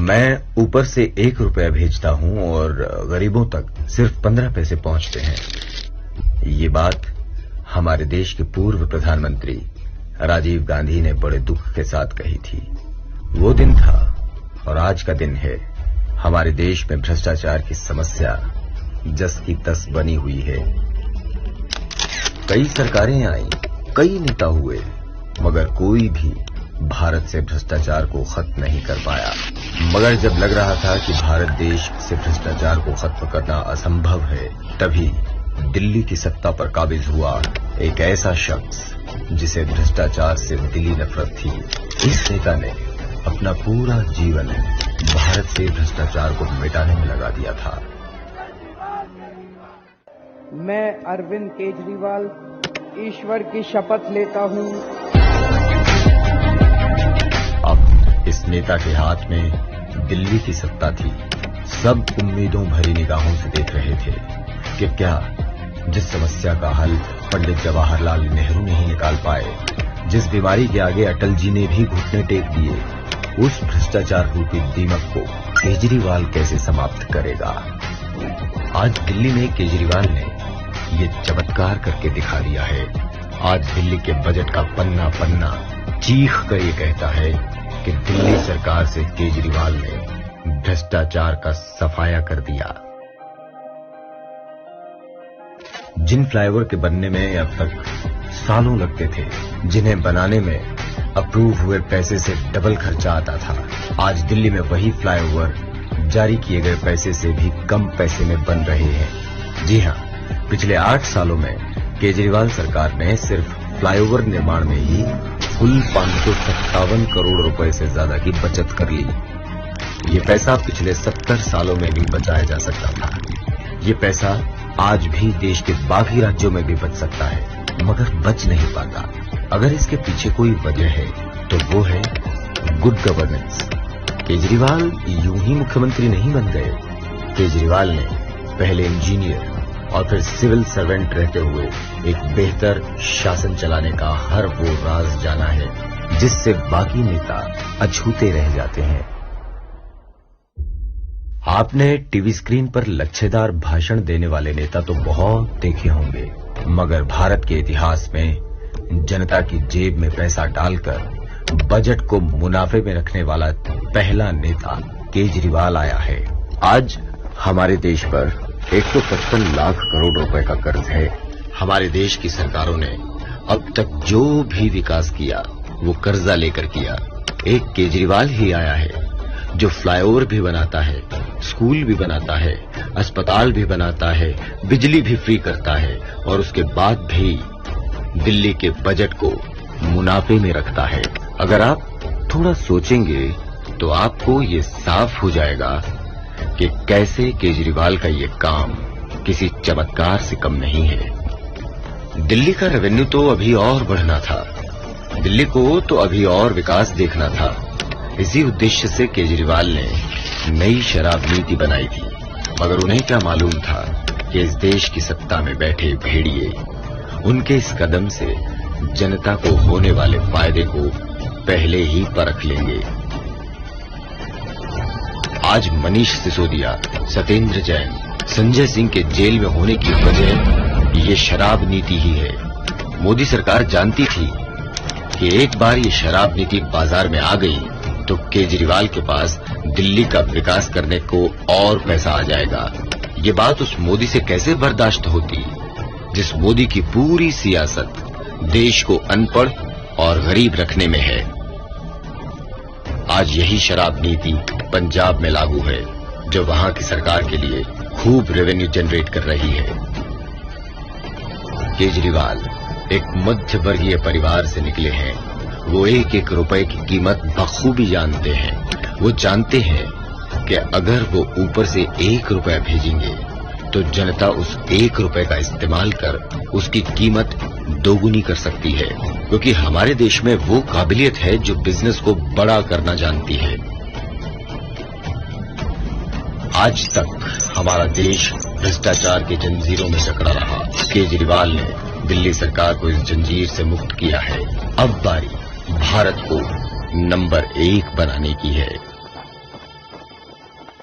मैं ऊपर से 1 रुपया भेजता हूं और गरीबों तक सिर्फ 15 पैसे पहुंचते हैं। ये बात हमारे देश के पूर्व प्रधानमंत्री राजीव गांधी ने बड़े दुख के साथ कही थी। वो दिन था और आज का दिन है। हमारे देश में भ्रष्टाचार की समस्या जस की तस बनी हुई है। कई सरकारें आई, कई नेता हुए, मगर कोई भी भारत से भ्रष्टाचार को खत्म नहीं कर पाया। मगर जब लग रहा था कि भारत देश से भ्रष्टाचार को खत्म करना असंभव है, तभी दिल्ली की सत्ता पर काबिज हुआ एक ऐसा शख्स जिसे भ्रष्टाचार से दिली नफरत थी। इस नेता ने अपना पूरा जीवन भारत से भ्रष्टाचार को मिटाने में लगा दिया था। मैं अरविंद केजरीवाल ईश्वर की शपथ लेता हूं। अब इस नेता के हाथ में दिल्ली की सत्ता थी। सब उम्मीदों भरी निगाहों से देख रहे थे कि क्या जिस समस्या का हल पंडित जवाहरलाल नेहरू नहीं निकाल पाए, जिस बीमारी के आगे अटल जी ने भी घुटने टेक दिए, उस भ्रष्टाचार रूपी दीमक को केजरीवाल कैसे समाप्त करेगा। आज दिल्ली में केजरीवाल ने ये चमत्कार करके दिखा दिया है। आज दिल्ली के बजट का पन्ना पन्ना चीख कर ये कहता है कि दिल्ली सरकार से केजरीवाल ने भ्रष्टाचार का सफाया कर दिया। जिन फ्लाईओवर के बनने में अब तक सालों लगते थे, जिन्हें बनाने में अप्रूव हुए पैसे से डबल खर्चा आता था, आज दिल्ली में वही फ्लाईओवर जारी किए गए पैसे से भी कम पैसे में बन रहे हैं। जी हां, पिछले 8 सालों में केजरीवाल सरकार ने सिर्फ फ्लाईओवर निर्माण में ही कुल 557 करोड़ रुपए से ज्यादा की बचत कर ली। ये पैसा पिछले 70 सालों में भी बचाया जा सकता था। ये पैसा आज भी देश के बाकी राज्यों में भी बच सकता है, मगर बच नहीं पाता। अगर इसके पीछे कोई वजह है तो वो है गुड गवर्नेंस। केजरीवाल यूं ही मुख्यमंत्री नहीं बन गए। केजरीवाल ने पहले इंजीनियर और फिर सिविल सर्वेंट रहते हुए एक बेहतर शासन चलाने का हर वो राज जाना है जिससे बाकी नेता अछूते रह जाते हैं। आपने टीवी स्क्रीन पर लच्छेदार भाषण देने वाले नेता तो बहुत देखे होंगे, मगर भारत के इतिहास में जनता की जेब में पैसा डालकर बजट को मुनाफे में रखने वाला पहला नेता केजरीवाल आया है। आज हमारे देश पर 155 लाख करोड़ रुपए का कर्ज है। हमारे देश की सरकारों ने अब तक जो भी विकास किया वो कर्जा लेकर किया। एक केजरीवाल ही आया है जो फ्लाईओवर भी बनाता है, स्कूल भी बनाता है, अस्पताल भी बनाता है, बिजली भी फ्री करता है और उसके बाद भी दिल्ली के बजट को मुनाफे में रखता है। अगर आप थोड़ा सोचेंगे तो आपको ये साफ हो जाएगा कि कैसे केजरीवाल का ये काम किसी चमत्कार से कम नहीं है। दिल्ली का रेवेन्यू तो अभी और बढ़ना था, दिल्ली को तो अभी और विकास देखना था। इसी उद्देश्य से केजरीवाल ने नई शराब नीति बनाई थी, मगर उन्हें क्या मालूम था कि इस देश की सत्ता में बैठे भेड़िए उनके इस कदम से जनता को होने वाले फायदे को पहले ही परख लेंगे। आज मनीष सिसोदिया, सत्येंद्र जैन, संजय सिंह के जेल में होने की वजह ये शराब नीति ही है। मोदी सरकार जानती थी कि एक बार ये शराब नीति बाजार में आ गई तो केजरीवाल के पास दिल्ली का विकास करने को और पैसा आ जाएगा। ये बात उस मोदी से कैसे बर्दाश्त होती जिस मोदी की पूरी सियासत देश को अनपढ़ और गरीब रखने में है। आज यही शराब नीति पंजाब में लागू है, जो वहां की सरकार के लिए खूब रेवेन्यू जनरेट कर रही है। केजरीवाल एक मध्य वर्गीय परिवार से निकले हैं। वो एक एक रुपए की कीमत बखूबी जानते हैं। वो जानते हैं कि अगर वो ऊपर से 1 रुपया भेजेंगे तो जनता उस 1 रुपए का इस्तेमाल कर उसकी कीमत दोगुनी कर सकती है, क्योंकि हमारे देश में वो काबिलियत है जो बिजनेस को बड़ा करना जानती है। आज तक हमारा देश भ्रष्टाचार की जंजीरों में जकड़ा रहा। केजरीवाल ने दिल्ली सरकार को इस जंजीर से मुक्त किया है। अब बारी भारत को नंबर 1 बनाने की है।